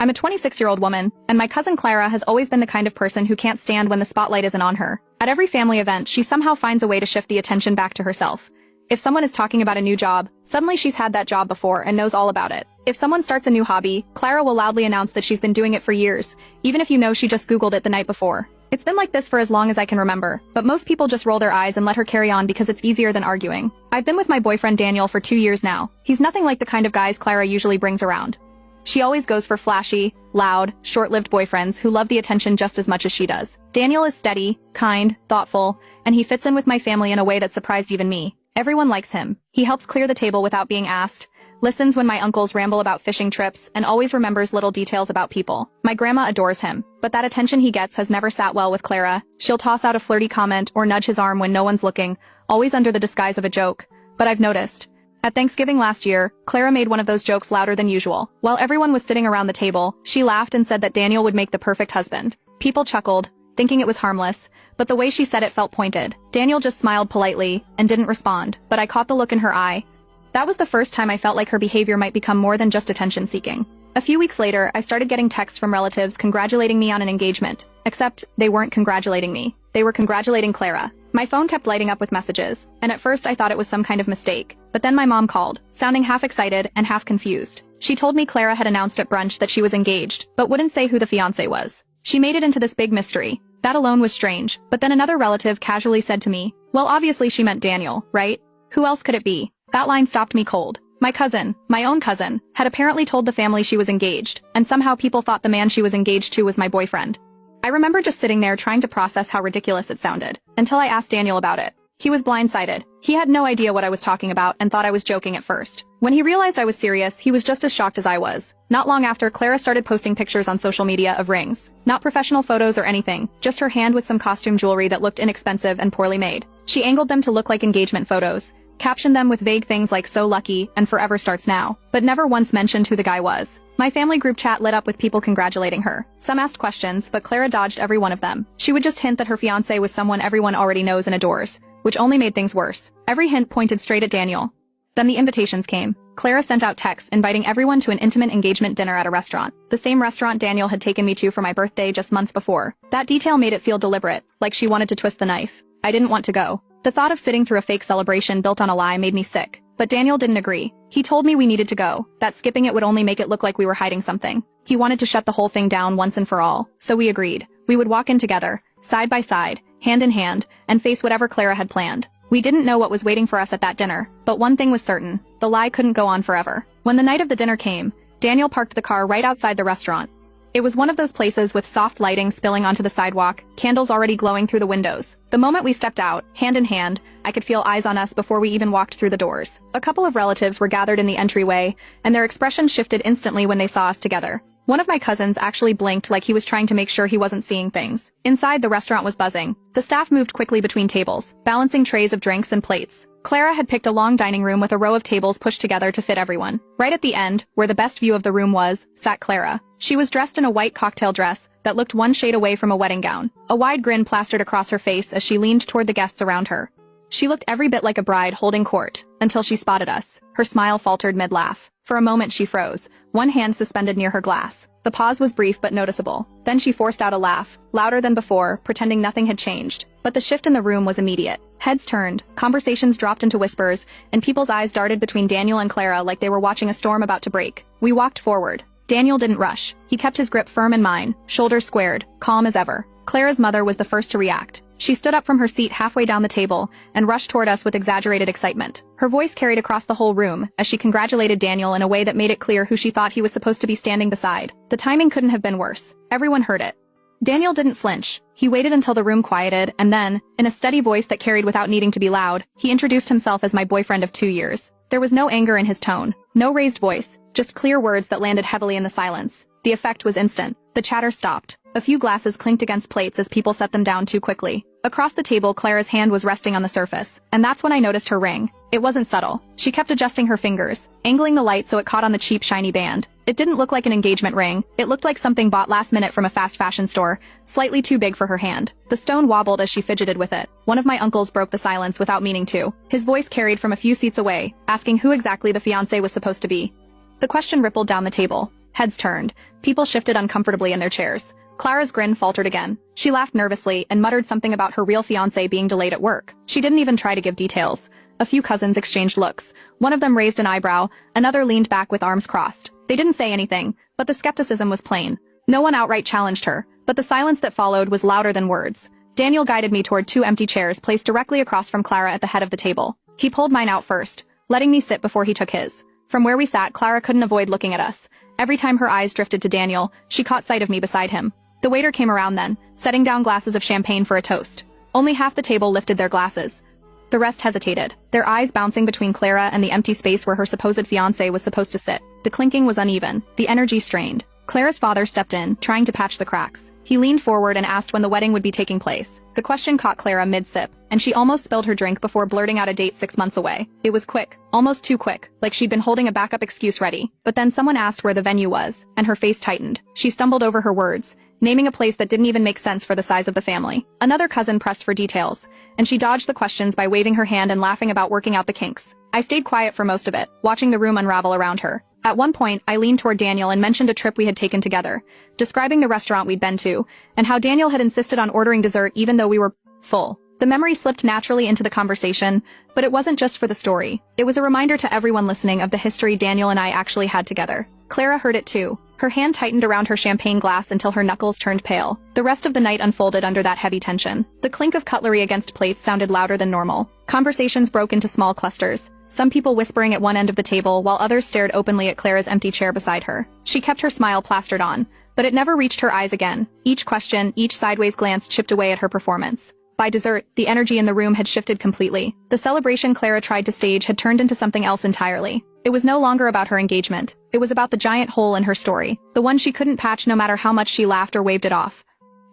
I'm a 26-year-old woman, and my cousin Clara has always been the kind of person who can't stand when the spotlight isn't on her. At every family event, she somehow finds a way to shift the attention back to herself. If someone is talking about a new job, suddenly she's had that job before and knows all about it. If someone starts a new hobby, Clara will loudly announce that she's been doing it for years, even if you know she just Googled it the night before. It's been like this for as long as I can remember, but most people just roll their eyes and let her carry on because it's easier than arguing. I've been with my boyfriend Daniel for 2 years now. He's nothing like the kind of guys Clara usually brings around. She always goes for flashy, loud, short-lived boyfriends who love the attention just as much as she does. Daniel is steady, kind, thoughtful, and he fits in with my family in a way that surprised even me. Everyone likes him. He helps clear the table without being asked, listens when my uncles ramble about fishing trips, and always remembers little details about people. My grandma adores him, but that attention he gets has never sat well with Clara. She'll toss out a flirty comment or nudge his arm when no one's looking, always under the disguise of a joke. But I've noticed. At Thanksgiving last year, Clara made one of those jokes louder than usual. While everyone was sitting around the table, she laughed and said that Daniel would make the perfect husband. People chuckled, thinking it was harmless, but the way she said it felt pointed. Daniel just smiled politely and didn't respond, but I caught the look in her eye. That was the first time I felt like her behavior might become more than just attention-seeking. A few weeks later, I started getting texts from relatives congratulating me on an engagement. Except, they weren't congratulating me. They were congratulating Clara. My phone kept lighting up with messages, and at first I thought it was some kind of mistake. But then my mom called, sounding half excited and half confused. She told me Clara had announced at brunch that she was engaged, but wouldn't say who the fiancé was. She made it into this big mystery. That alone was strange, but then another relative casually said to me, well, obviously she meant Daniel, right? Who else could it be? That line stopped me cold. My cousin, my own cousin, had apparently told the family she was engaged, and somehow people thought the man she was engaged to was my boyfriend. I remember just sitting there trying to process how ridiculous it sounded, until I asked Daniel about it. He was blindsided. He had no idea what I was talking about and thought I was joking at first. When he realized I was serious, he was just as shocked as I was. Not long after, Clara started posting pictures on social media of rings. Not professional photos or anything, just her hand with some costume jewelry that looked inexpensive and poorly made. She angled them to look like engagement photos, captioned them with vague things like "so lucky" and "forever starts now," but never once mentioned who the guy was. My family group chat lit up with people congratulating her. Some asked questions, but Clara dodged every one of them. She would just hint that her fiancé was someone everyone already knows and adores, which only made things worse. Every hint pointed straight at Daniel. Then the invitations came. Clara sent out texts inviting everyone to an intimate engagement dinner at a restaurant. The same restaurant Daniel had taken me to for my birthday just months before. That detail made it feel deliberate, like she wanted to twist the knife. I didn't want to go. The thought of sitting through a fake celebration built on a lie made me sick. But Daniel didn't agree. He told me we needed to go, that skipping it would only make it look like we were hiding something. He wanted to shut the whole thing down once and for all, so we agreed. We would walk in together, side by side, hand in hand, and face whatever Clara had planned. We didn't know what was waiting for us at that dinner, but one thing was certain. The lie couldn't go on forever. When the night of the dinner came, Daniel parked the car right outside the restaurant. It was one of those places with soft lighting spilling onto the sidewalk, candles already glowing through the windows. The moment we stepped out, hand in hand, I could feel eyes on us before we even walked through the doors. A couple of relatives were gathered in the entryway, and their expressions shifted instantly when they saw us together. One of my cousins actually blinked like he was trying to make sure he wasn't seeing things. Inside, the restaurant was buzzing. The staff moved quickly between tables, balancing trays of drinks and plates. Clara had picked a long dining room with a row of tables pushed together to fit everyone. Right at the end, where the best view of the room was, sat Clara. She was dressed in a white cocktail dress that looked one shade away from a wedding gown. A wide grin plastered across her face as she leaned toward the guests around her. She looked every bit like a bride holding court, until she spotted us. Her smile faltered mid-laugh. For a moment she froze, one hand suspended near her glass. The pause was brief but noticeable. Then she forced out a laugh, louder than before, pretending nothing had changed. But the shift in the room was immediate. Heads turned, conversations dropped into whispers, and people's eyes darted between Daniel and Clara like they were watching a storm about to break. We walked forward. Daniel didn't rush. He kept his grip firm in mine, shoulders squared, calm as ever. Clara's mother was the first to react. She stood up from her seat halfway down the table and rushed toward us with exaggerated excitement. Her voice carried across the whole room as she congratulated Daniel in a way that made it clear who she thought he was supposed to be standing beside. The timing couldn't have been worse. Everyone heard it. Daniel didn't flinch. He waited until the room quieted, and then, in a steady voice that carried without needing to be loud, he introduced himself as my boyfriend of 2 years. There was no anger in his tone, no raised voice, just clear words that landed heavily in the silence. The effect was instant. The chatter stopped. A few glasses clinked against plates as people set them down too quickly. Across the table, Clara's hand was resting on the surface, and that's when I noticed her ring. It wasn't subtle. She kept adjusting her fingers, angling the light so it caught on the cheap, shiny band. It didn't look like an engagement ring. It looked like something bought last minute from a fast fashion store, slightly too big for her hand. The stone wobbled as she fidgeted with it. One of my uncles broke the silence without meaning to. His voice carried from a few seats away, asking who exactly the fiancé was supposed to be. The question rippled down the table. Heads turned. People shifted uncomfortably in their chairs. Clara's grin faltered again. She laughed nervously and muttered something about her real fiancé being delayed at work. She didn't even try to give details. A few cousins exchanged looks. One of them raised an eyebrow, another leaned back with arms crossed. They didn't say anything, but the skepticism was plain. No one outright challenged her, but the silence that followed was louder than words. Daniel guided me toward two empty chairs placed directly across from Clara at the head of the table. He pulled mine out first, letting me sit before he took his. From where we sat, Clara couldn't avoid looking at us. Every time her eyes drifted to Daniel, she caught sight of me beside him. The waiter came around then, setting down glasses of champagne for a toast. Only half the table lifted their glasses. The rest hesitated, their eyes bouncing between Clara and the empty space where her supposed fiancé was supposed to sit. The clinking was uneven, the energy strained. Clara's father stepped in, trying to patch the cracks. He leaned forward and asked when the wedding would be taking place. The question caught Clara mid-sip, and she almost spilled her drink before blurting out a date 6 months away. It was quick, almost too quick, like she'd been holding a backup excuse ready. But then someone asked where the venue was, and her face tightened. She stumbled over her words, naming a place that didn't even make sense for the size of the family. Another cousin pressed for details, and she dodged the questions by waving her hand and laughing about working out the kinks. I stayed quiet for most of it, watching the room unravel around her. At one point, I leaned toward Daniel and mentioned a trip we had taken together, describing the restaurant we'd been to, and how Daniel had insisted on ordering dessert even though we were full. The memory slipped naturally into the conversation, but it wasn't just for the story. It was a reminder to everyone listening of the history Daniel and I actually had together. Clara heard it too. Her hand tightened around her champagne glass until her knuckles turned pale. The rest of the night unfolded under that heavy tension. The clink of cutlery against plates sounded louder than normal. Conversations broke into small clusters, some people whispering at one end of the table while others stared openly at Clara's empty chair beside her. She kept her smile plastered on, but it never reached her eyes again. Each question, each sideways glance chipped away at her performance. By dessert, the energy in the room had shifted completely. The celebration Clara tried to stage had turned into something else entirely. It was no longer about her engagement. It was about the giant hole in her story, the one she couldn't patch no matter how much she laughed or waved it off.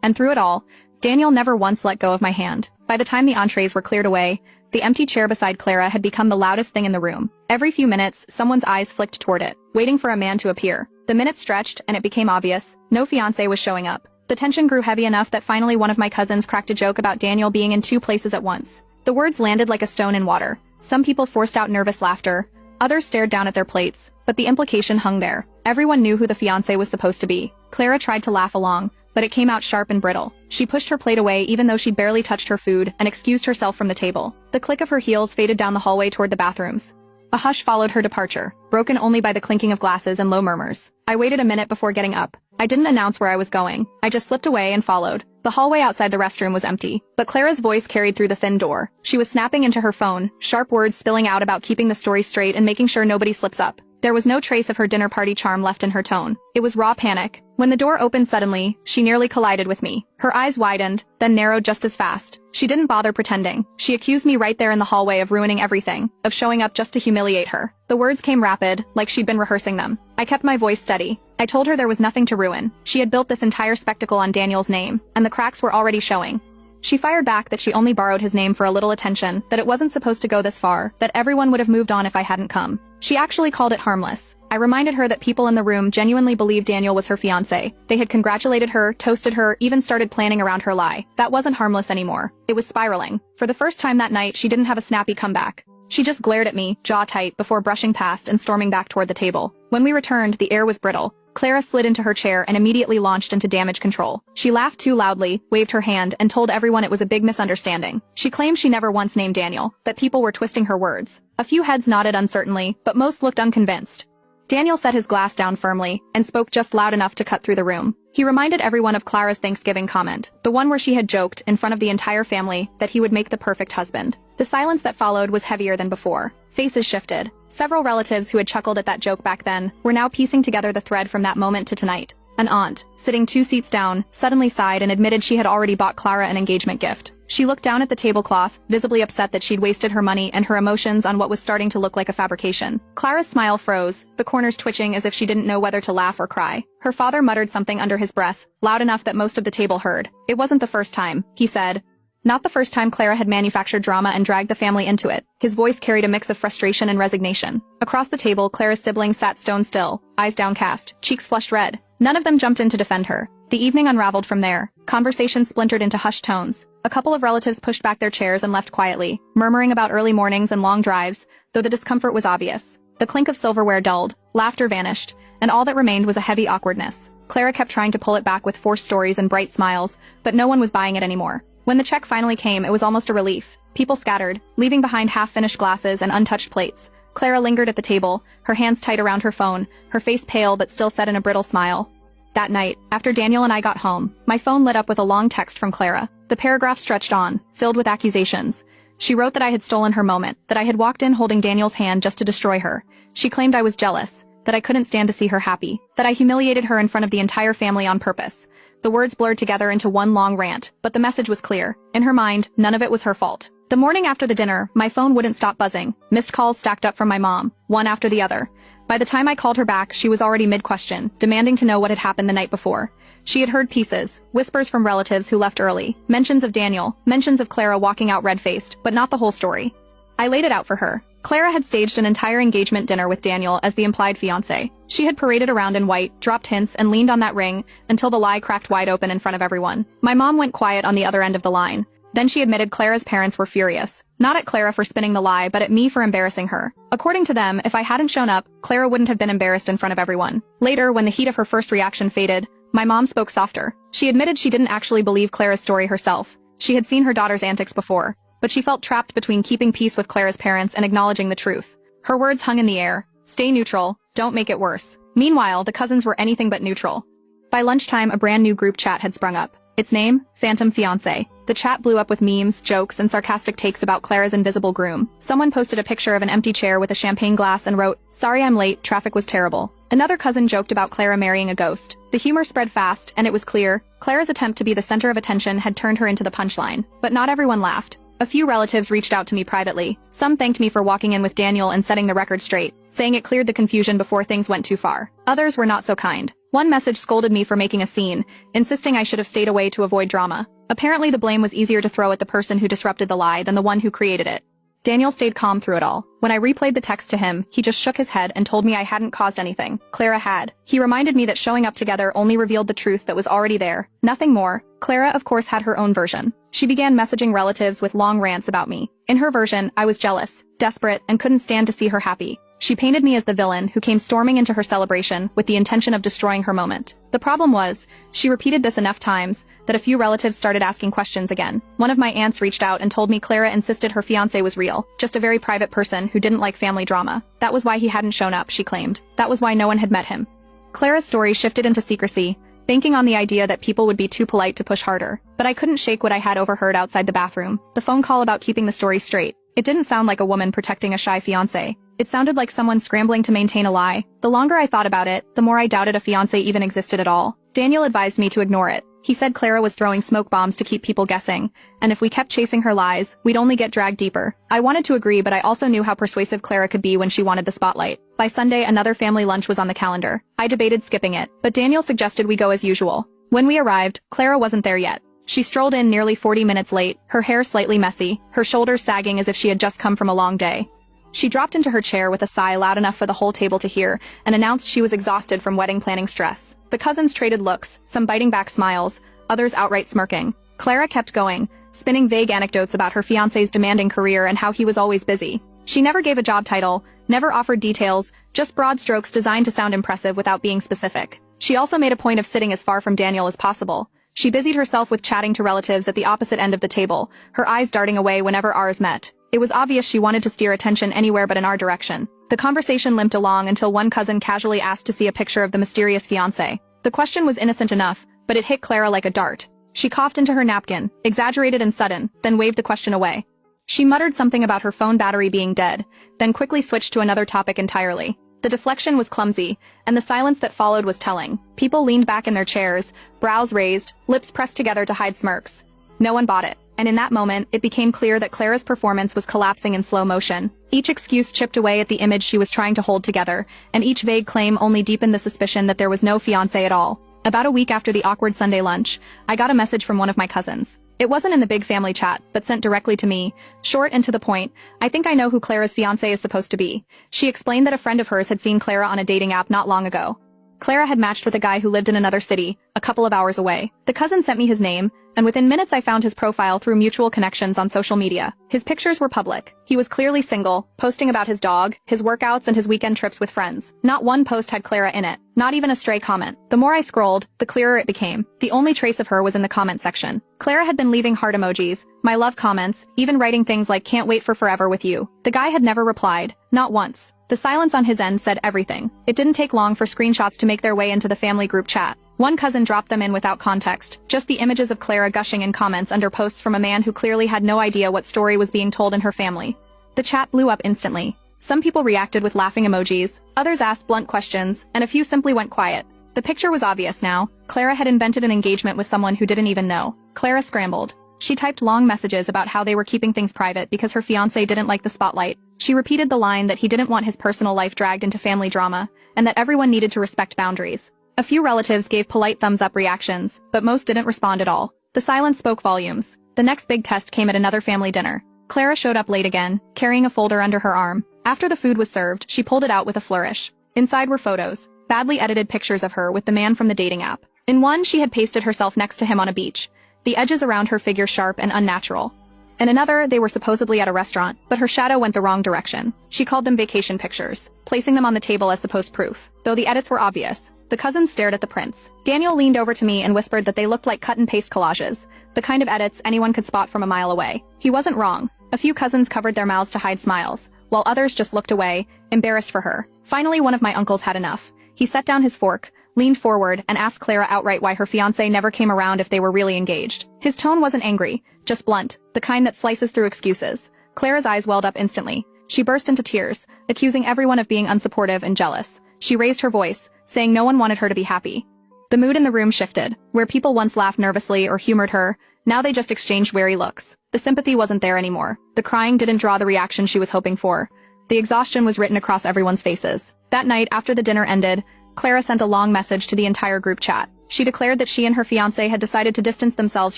And through it all, Daniel never once let go of my hand. By the time the entrees were cleared away, the empty chair beside Clara had become the loudest thing in the room. Every few minutes, someone's eyes flicked toward it, waiting for a man to appear. The minutes stretched, and it became obvious. No fiancé was showing up. The tension grew heavy enough that finally one of my cousins cracked a joke about Daniel being in 2 places at once. The words landed like a stone in water. Some people forced out nervous laughter. Others stared down at their plates, but the implication hung there. Everyone knew who the fiancé was supposed to be. Clara tried to laugh along, but it came out sharp and brittle. She pushed her plate away even though she'd barely touched her food and excused herself from the table. The click of her heels faded down the hallway toward the bathrooms. A hush followed her departure, broken only by the clinking of glasses and low murmurs. I waited a minute before getting up. I didn't announce where I was going. I just slipped away and followed. The hallway outside the restroom was empty, but Clara's voice carried through the thin door. She was snapping into her phone, sharp words spilling out about keeping the story straight and making sure nobody slips up. There was no trace of her dinner party charm left in her tone. It was raw panic. When the door opened suddenly, she nearly collided with me. Her eyes widened, then narrowed just as fast. She didn't bother pretending. She accused me right there in the hallway of ruining everything, of showing up just to humiliate her. The words came rapid, like she'd been rehearsing them. I kept my voice steady. I told her there was nothing to ruin. She had built this entire spectacle on Daniel's name, and the cracks were already showing. She fired back that she only borrowed his name for a little attention, that it wasn't supposed to go this far, that everyone would have moved on if I hadn't come. She actually called it harmless. I reminded her that people in the room genuinely believed Daniel was her fiancé. They had congratulated her, toasted her, even started planning around her lie. That wasn't harmless anymore. It was spiraling. For the first time that night, she didn't have a snappy comeback. She just glared at me, jaw tight, before brushing past and storming back toward the table. When we returned, the air was brittle. Clara slid into her chair and immediately launched into damage control. She laughed too loudly, waved her hand, and told everyone it was a big misunderstanding. She claimed she never once named Daniel, that people were twisting her words. A few heads nodded uncertainly, but most looked unconvinced. Daniel set his glass down firmly, and spoke just loud enough to cut through the room. He reminded everyone of Clara's Thanksgiving comment, the one where she had joked, in front of the entire family, that he would make the perfect husband. The silence that followed was heavier than before. Faces shifted. Several relatives who had chuckled at that joke back then were now piecing together the thread from that moment to tonight. An aunt, sitting 2 seats down, suddenly sighed and admitted she had already bought Clara an engagement gift. She looked down at the tablecloth, visibly upset that she'd wasted her money and her emotions on what was starting to look like a fabrication. Clara's smile froze, the corners twitching as if she didn't know whether to laugh or cry. Her father muttered something under his breath, loud enough that most of the table heard. It wasn't the first time, he said. Not the first time Clara had manufactured drama and dragged the family into it. His voice carried a mix of frustration and resignation. Across the table, Clara's siblings sat stone still, eyes downcast, cheeks flushed red. None of them jumped in to defend her. The evening unraveled from there. Conversation splintered into hushed tones. A couple of relatives pushed back their chairs and left quietly, murmuring about early mornings and long drives, though the discomfort was obvious. The clink of silverware dulled, laughter vanished, and all that remained was a heavy awkwardness. Clara kept trying to pull it back with forced stories and bright smiles, but no one was buying it anymore. When the check finally came, it was almost a relief. People scattered, leaving behind half-finished glasses and untouched plates. Clara lingered at the table, her hands tight around her phone, her face pale but still set in a brittle smile. That night, after Daniel and I got home, my phone lit up with a long text from Clara. The paragraph stretched on, filled with accusations. She wrote that I had stolen her moment, that I had walked in holding Daniel's hand just to destroy her. She claimed I was jealous, that I couldn't stand to see her happy, that I humiliated her in front of the entire family on purpose. The words blurred together into one long rant, but the message was clear. In her mind, none of it was her fault. The morning after the dinner, my phone wouldn't stop buzzing. Missed calls stacked up from my mom, one after the other. By the time I called her back, she was already mid-question, demanding to know what had happened the night before. She had heard pieces, whispers from relatives who left early, mentions of Daniel, mentions of Clara walking out red-faced, but not the whole story. I laid it out for her. Clara had staged an entire engagement dinner with Daniel as the implied fiancé. She had paraded around in white, dropped hints, and leaned on that ring until the lie cracked wide open in front of everyone. My mom went quiet on the other end of the line. Then she admitted Clara's parents were furious. Not at Clara for spinning the lie, but at me for embarrassing her. According to them, if I hadn't shown up, Clara wouldn't have been embarrassed in front of everyone. Later, when the heat of her first reaction faded, my mom spoke softer. She admitted she didn't actually believe Clara's story herself. She had seen her daughter's antics before, but she felt trapped between keeping peace with Clara's parents and acknowledging the truth. Her words hung in the air. Stay neutral, don't make it worse. Meanwhile, the cousins were anything but neutral. By lunchtime, a brand new group chat had sprung up. Its name? Phantom Fiancé. The chat blew up with memes, jokes, and sarcastic takes about Clara's invisible groom. Someone posted a picture of an empty chair with a champagne glass and wrote, "Sorry I'm late, traffic was terrible." Another cousin joked about Clara marrying a ghost. The humor spread fast, and it was clear, Clara's attempt to be the center of attention had turned her into the punchline. But not everyone laughed. A few relatives reached out to me privately. Some thanked me for walking in with Daniel and setting the record straight, saying it cleared the confusion before things went too far. Others were not so kind. One message scolded me for making a scene, insisting I should have stayed away to avoid drama. Apparently the blame was easier to throw at the person who disrupted the lie than the one who created it. Daniel stayed calm through it all. When I replayed the text to him, he just shook his head and told me I hadn't caused anything. Clara had. He reminded me that showing up together only revealed the truth that was already there. Nothing more. Clara, of course, had her own version. She began messaging relatives with long rants about me. In her version, I was jealous, desperate, and couldn't stand to see her happy. She painted me as the villain who came storming into her celebration with the intention of destroying her moment. The problem was, she repeated this enough times that a few relatives started asking questions again. One of my aunts reached out and told me Clara insisted her fiancé was real, just a very private person who didn't like family drama. That was why he hadn't shown up, she claimed. That was why no one had met him. Clara's story shifted into secrecy, banking on the idea that people would be too polite to push harder. But I couldn't shake what I had overheard outside the bathroom. The phone call about keeping the story straight. It didn't sound like a woman protecting a shy fiancé. It sounded like someone scrambling to maintain a lie. The longer I thought about it, the more I doubted a fiancé even existed at all. Daniel advised me to ignore it. He said Clara was throwing smoke bombs to keep people guessing, and if we kept chasing her lies, we'd only get dragged deeper. I wanted to agree, but I also knew how persuasive Clara could be when she wanted the spotlight. By Sunday, another family lunch was on the calendar. I debated skipping it, but Daniel suggested we go as usual. When we arrived, Clara wasn't there yet. She strolled in nearly 40 minutes late, her hair slightly messy, her shoulders sagging as if she had just come from a long day. She dropped into her chair with a sigh loud enough for the whole table to hear, and announced she was exhausted from wedding planning stress. The cousins traded looks, some biting back smiles, others outright smirking. Clara kept going, spinning vague anecdotes about her fiancé's demanding career and how he was always busy. She never gave a job title, never offered details, just broad strokes designed to sound impressive without being specific. She also made a point of sitting as far from Daniel as possible. She busied herself with chatting to relatives at the opposite end of the table, her eyes darting away whenever ours met. It was obvious she wanted to steer attention anywhere but in our direction. The conversation limped along until one cousin casually asked to see a picture of the mysterious fiancé. The question was innocent enough, but it hit Clara like a dart. She coughed into her napkin, exaggerated and sudden, then waved the question away. She muttered something about her phone battery being dead, then quickly switched to another topic entirely. The deflection was clumsy, and the silence that followed was telling. People leaned back in their chairs, brows raised, lips pressed together to hide smirks. No one bought it, and in that moment, it became clear that Clara's performance was collapsing in slow motion. Each excuse chipped away at the image she was trying to hold together, and each vague claim only deepened the suspicion that there was no fiancé at all. About a week after the awkward Sunday lunch, I got a message from one of my cousins. It wasn't in the big family chat, but sent directly to me, short and to the point. I think I know who Clara's fiancé is supposed to be. She explained that a friend of hers had seen Clara on a dating app not long ago. Clara had matched with a guy who lived in another city, a couple of hours away. The cousin sent me his name, and within minutes I found his profile through mutual connections on social media. His pictures were public. He was clearly single, posting about his dog, his workouts, and his weekend trips with friends. Not one post had Clara in it, not even a stray comment. The more I scrolled, the clearer it became. The only trace of her was in the comment section. Clara had been leaving heart emojis, my love comments, even writing things like "can't wait for forever with you." The guy had never replied, not once. The silence on his end said everything. It didn't take long for screenshots to make their way into the family group chat. One cousin dropped them in without context, just the images of Clara gushing in comments under posts from a man who clearly had no idea what story was being told in her family. The chat blew up instantly. Some people reacted with laughing emojis, others asked blunt questions, and a few simply went quiet. The picture was obvious now. Clara had invented an engagement with someone who didn't even know. Clara scrambled. She typed long messages about how they were keeping things private because her fiancé didn't like the spotlight. She repeated the line that he didn't want his personal life dragged into family drama, and that everyone needed to respect boundaries. A few relatives gave polite thumbs-up reactions, but most didn't respond at all. The silence spoke volumes. The next big test came at another family dinner. Clara showed up late again, carrying a folder under her arm. After the food was served, she pulled it out with a flourish. Inside were photos, badly edited pictures of her with the man from the dating app. In one, she had pasted herself next to him on a beach, the edges around her figure sharp and unnatural. In another, they were supposedly at a restaurant, but her shadow went the wrong direction. She called them vacation pictures, placing them on the table as supposed proof. Though the edits were obvious, the cousins stared at the prints. Daniel leaned over to me and whispered that they looked like cut-and-paste collages, the kind of edits anyone could spot from a mile away. He wasn't wrong. A few cousins covered their mouths to hide smiles, while others just looked away, embarrassed for her. Finally, one of my uncles had enough. He set down his fork, leaned forward, and asked Clara outright why her fiancé never came around if they were really engaged. His tone wasn't angry, just blunt, the kind that slices through excuses. Clara's eyes welled up instantly. She burst into tears, accusing everyone of being unsupportive and jealous. She raised her voice, saying no one wanted her to be happy. The mood in the room shifted. Where people once laughed nervously or humored her, now they just exchanged wary looks. The sympathy wasn't there anymore. The crying didn't draw the reaction she was hoping for. The exhaustion was written across everyone's faces. That night, after the dinner ended, Clara sent a long message to the entire group chat. She declared that she and her fiancé had decided to distance themselves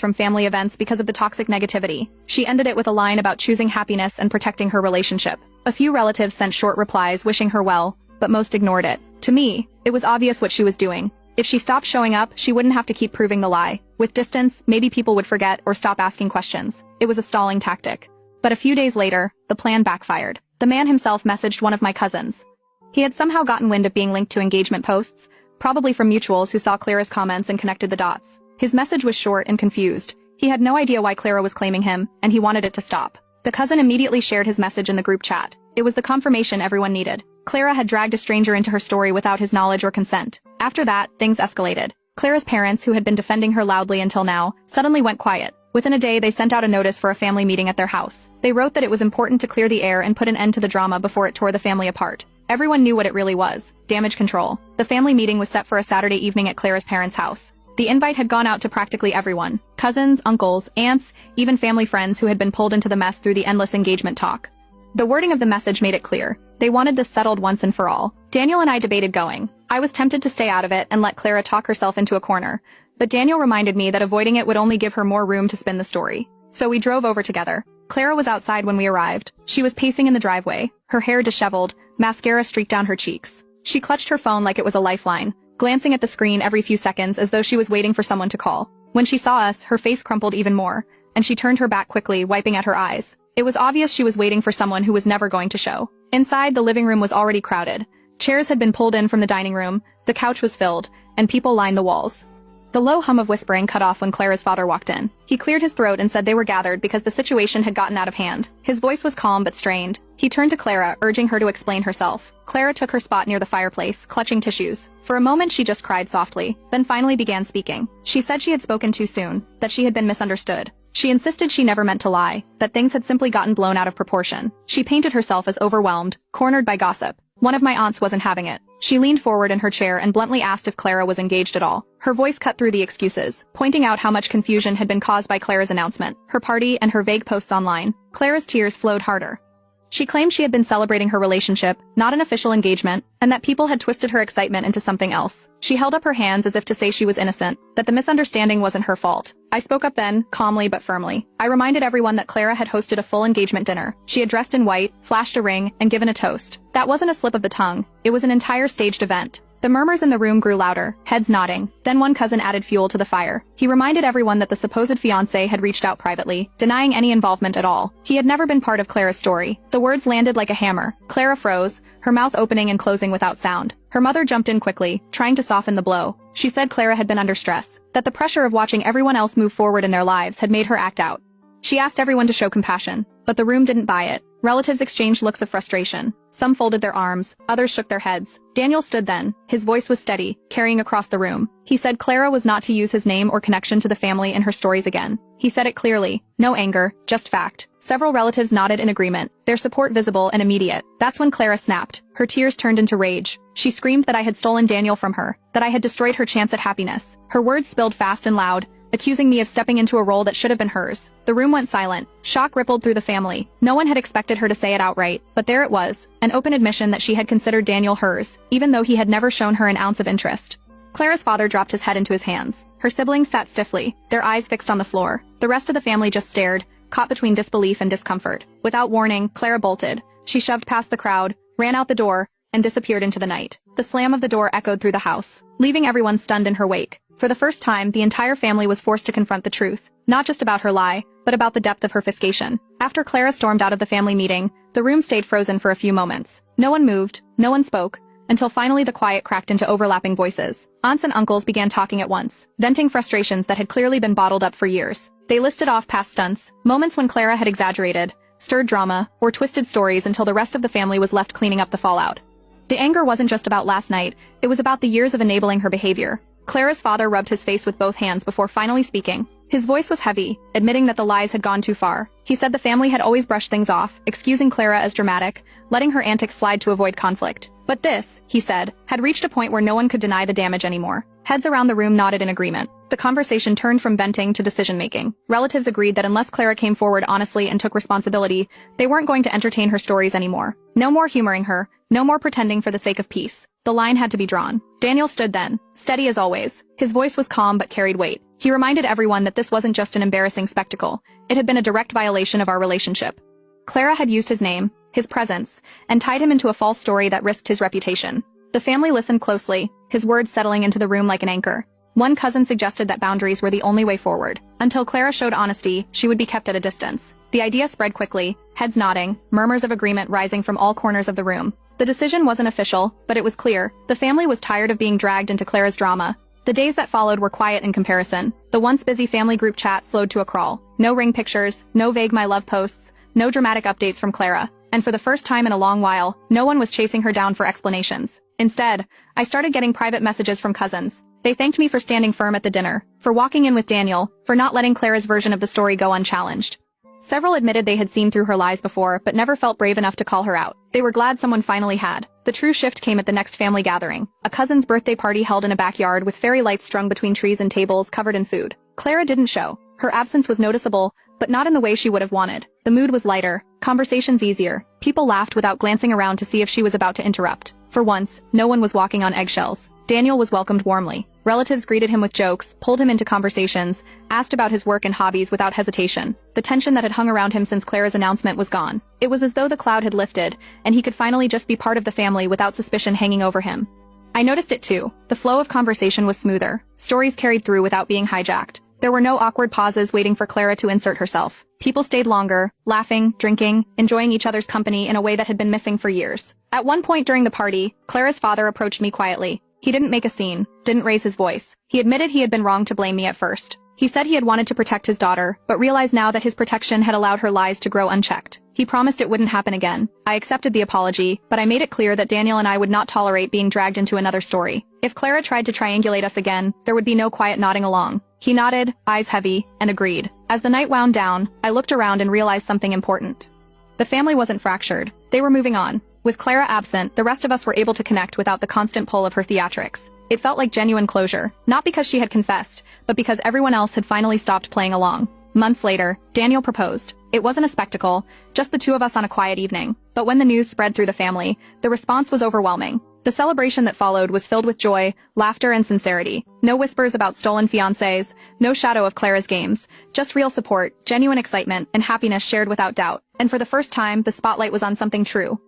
from family events because of the toxic negativity. She ended it with a line about choosing happiness and protecting her relationship. A few relatives sent short replies wishing her well, but most ignored it. To me, it was obvious what she was doing. If she stopped showing up, she wouldn't have to keep proving the lie. With distance, maybe people would forget or stop asking questions. It was a stalling tactic. But a few days later, the plan backfired. The man himself messaged one of my cousins. He had somehow gotten wind of being linked to engagement posts, probably from mutuals who saw Clara's comments and connected the dots. His message was short and confused. He had no idea why Clara was claiming him, and he wanted it to stop. The cousin immediately shared his message in the group chat. It was the confirmation everyone needed. Clara had dragged a stranger into her story without his knowledge or consent. After that, things escalated. Clara's parents, who had been defending her loudly until now, suddenly went quiet. Within a day, they sent out a notice for a family meeting at their house. They wrote that it was important to clear the air and put an end to the drama before it tore the family apart. Everyone knew what it really was: damage control. The family meeting was set for a Saturday evening at Clara's parents' house. The invite had gone out to practically everyone: cousins, uncles, aunts, even family friends who had been pulled into the mess through the endless engagement talk. The wording of the message made it clear. They wanted this settled once and for all. Daniel and I debated going. I was tempted to stay out of it and let Clara talk herself into a corner, but Daniel reminded me that avoiding it would only give her more room to spin the story. So we drove over together. Clara was outside when we arrived. She was pacing in the driveway, her hair disheveled, mascara streaked down her cheeks. She clutched her phone like it was a lifeline, glancing at the screen every few seconds as though she was waiting for someone to call. When she saw us, her face crumpled even more, and she turned her back quickly, wiping at her eyes. It was obvious she was waiting for someone who was never going to show. Inside, the living room was already crowded. Chairs had been pulled in from the dining room, the couch was filled, and people lined the walls. The low hum of whispering cut off when Clara's father walked in. He cleared his throat and said they were gathered because the situation had gotten out of hand. His voice was calm but strained. He turned to Clara, urging her to explain herself. Clara took her spot near the fireplace, clutching tissues. For a moment she just cried softly, then finally began speaking. She said she had spoken too soon, that she had been misunderstood. She insisted she never meant to lie, that things had simply gotten blown out of proportion. She painted herself as overwhelmed, cornered by gossip. One of my aunts wasn't having it. She leaned forward in her chair and bluntly asked if Clara was engaged at all. Her voice cut through the excuses, pointing out how much confusion had been caused by Clara's announcement, her party, and her vague posts online. Clara's tears flowed harder. She claimed she had been celebrating her relationship, not an official engagement, and that people had twisted her excitement into something else. She held up her hands as if to say she was innocent, that the misunderstanding wasn't her fault. I spoke up then, calmly but firmly. I reminded everyone that Clara had hosted a full engagement dinner. She had dressed in white, flashed a ring, and given a toast. That wasn't a slip of the tongue. It was an entire staged event. The murmurs in the room grew louder, heads nodding. Then one cousin added fuel to the fire. He reminded everyone that the supposed fiancé had reached out privately, denying any involvement at all. He had never been part of Clara's story. The words landed like a hammer. Clara froze, her mouth opening and closing without sound. Her mother jumped in quickly, trying to soften the blow. She said Clara had been under stress, that the pressure of watching everyone else move forward in their lives had made her act out. She asked everyone to show compassion, but the room didn't buy it. Relatives exchanged looks of frustration. Some folded their arms, others shook their heads. Daniel stood then. His voice was steady, carrying across the room. He said Clara was not to use his name or connection to the family in her stories again. He said it clearly. No anger, just fact. Several relatives nodded in agreement, their support visible and immediate. That's when Clara snapped. Her tears turned into rage. She screamed that I had stolen Daniel from her, that I had destroyed her chance at happiness. Her words spilled fast and loud, accusing me of stepping into a role that should have been hers. The room went silent. Shock rippled through the family. No one had expected her to say it outright, but there it was, an open admission that she had considered Daniel hers, even though he had never shown her an ounce of interest. Clara's father dropped his head into his hands. Her siblings sat stiffly, their eyes fixed on the floor. The rest of the family just stared, caught between disbelief and discomfort. Without warning, Clara bolted. She shoved past the crowd, ran out the door, and disappeared into the night. The slam of the door echoed through the house, leaving everyone stunned in her wake. For the first time, the entire family was forced to confront the truth, not just about her lie, but about the depth of her fiscation. After Clara stormed out of the family meeting, the room stayed frozen for a few moments. No one moved, no one spoke, until finally the quiet cracked into overlapping voices. Aunts and uncles began talking at once, venting frustrations that had clearly been bottled up for years. They listed off past stunts, moments when Clara had exaggerated, stirred drama, or twisted stories until the rest of the family was left cleaning up the fallout. The anger wasn't just about last night, it was about the years of enabling her behavior. Clara's father rubbed his face with both hands before finally speaking. His voice was heavy, admitting that the lies had gone too far. He said the family had always brushed things off, excusing Clara as dramatic, letting her antics slide to avoid conflict. But this, he said, had reached a point where no one could deny the damage anymore. Heads around the room nodded in agreement. The conversation turned from venting to decision-making. Relatives agreed that unless Clara came forward honestly and took responsibility, they weren't going to entertain her stories anymore. No more humoring her, no more pretending for the sake of peace. The line had to be drawn. Daniel stood then, steady as always. His voice was calm but carried weight. He reminded everyone that this wasn't just an embarrassing spectacle. It had been a direct violation of our relationship. Clara had used his name, his presence, and tied him into a false story that risked his reputation. The family listened closely, his words settling into the room like an anchor. One cousin suggested that boundaries were the only way forward. Until Clara showed honesty, she would be kept at a distance. The idea spread quickly, heads nodding, murmurs of agreement rising from all corners of the room. The decision wasn't official, but it was clear. The family was tired of being dragged into Clara's drama. The days that followed were quiet in comparison. The once busy family group chat slowed to a crawl. No ring pictures, no vague my love posts, no dramatic updates from Clara. And for the first time in a long while, no one was chasing her down for explanations. Instead, I started getting private messages from cousins. They thanked me for standing firm at the dinner, for walking in with Daniel, for not letting Clara's version of the story go unchallenged. Several admitted they had seen through her lies before, but never felt brave enough to call her out. They were glad someone finally had. The true shift came at the next family gathering, a cousin's birthday party held in a backyard with fairy lights strung between trees and tables covered in food. Clara didn't show. Her absence was noticeable, but not in the way she would have wanted. The mood was lighter, conversations easier. People laughed without glancing around to see if she was about to interrupt. For once, no one was walking on eggshells. Daniel was welcomed warmly. Relatives greeted him with jokes, pulled him into conversations, asked about his work and hobbies without hesitation. The tension that had hung around him since Clara's announcement was gone. It was as though the cloud had lifted, and he could finally just be part of the family without suspicion hanging over him. I noticed it too. The flow of conversation was smoother. Stories carried through without being hijacked. There were no awkward pauses waiting for Clara to insert herself. People stayed longer, laughing, drinking, enjoying each other's company in a way that had been missing for years. At one point during the party, Clara's father approached me quietly. He didn't make a scene, didn't raise his voice. He admitted he had been wrong to blame me at first. He said he had wanted to protect his daughter, but realized now that his protection had allowed her lies to grow unchecked. He promised it wouldn't happen again. I accepted the apology, but I made it clear that Daniel and I would not tolerate being dragged into another story. If Clara tried to triangulate us again, there would be no quiet nodding along. He nodded, eyes heavy, and agreed. As the night wound down, I looked around and realized something important. The family wasn't fractured. They were moving on. With Clara absent, the rest of us were able to connect without the constant pull of her theatrics. It felt like genuine closure, not because she had confessed, but because everyone else had finally stopped playing along. Months later, Daniel proposed. It wasn't a spectacle, just the two of us on a quiet evening. But when the news spread through the family, the response was overwhelming. The celebration that followed was filled with joy, laughter, and sincerity. No whispers about stolen fiancés, no shadow of Clara's games, just real support, genuine excitement, and happiness shared without doubt. And for the first time, the spotlight was on something true.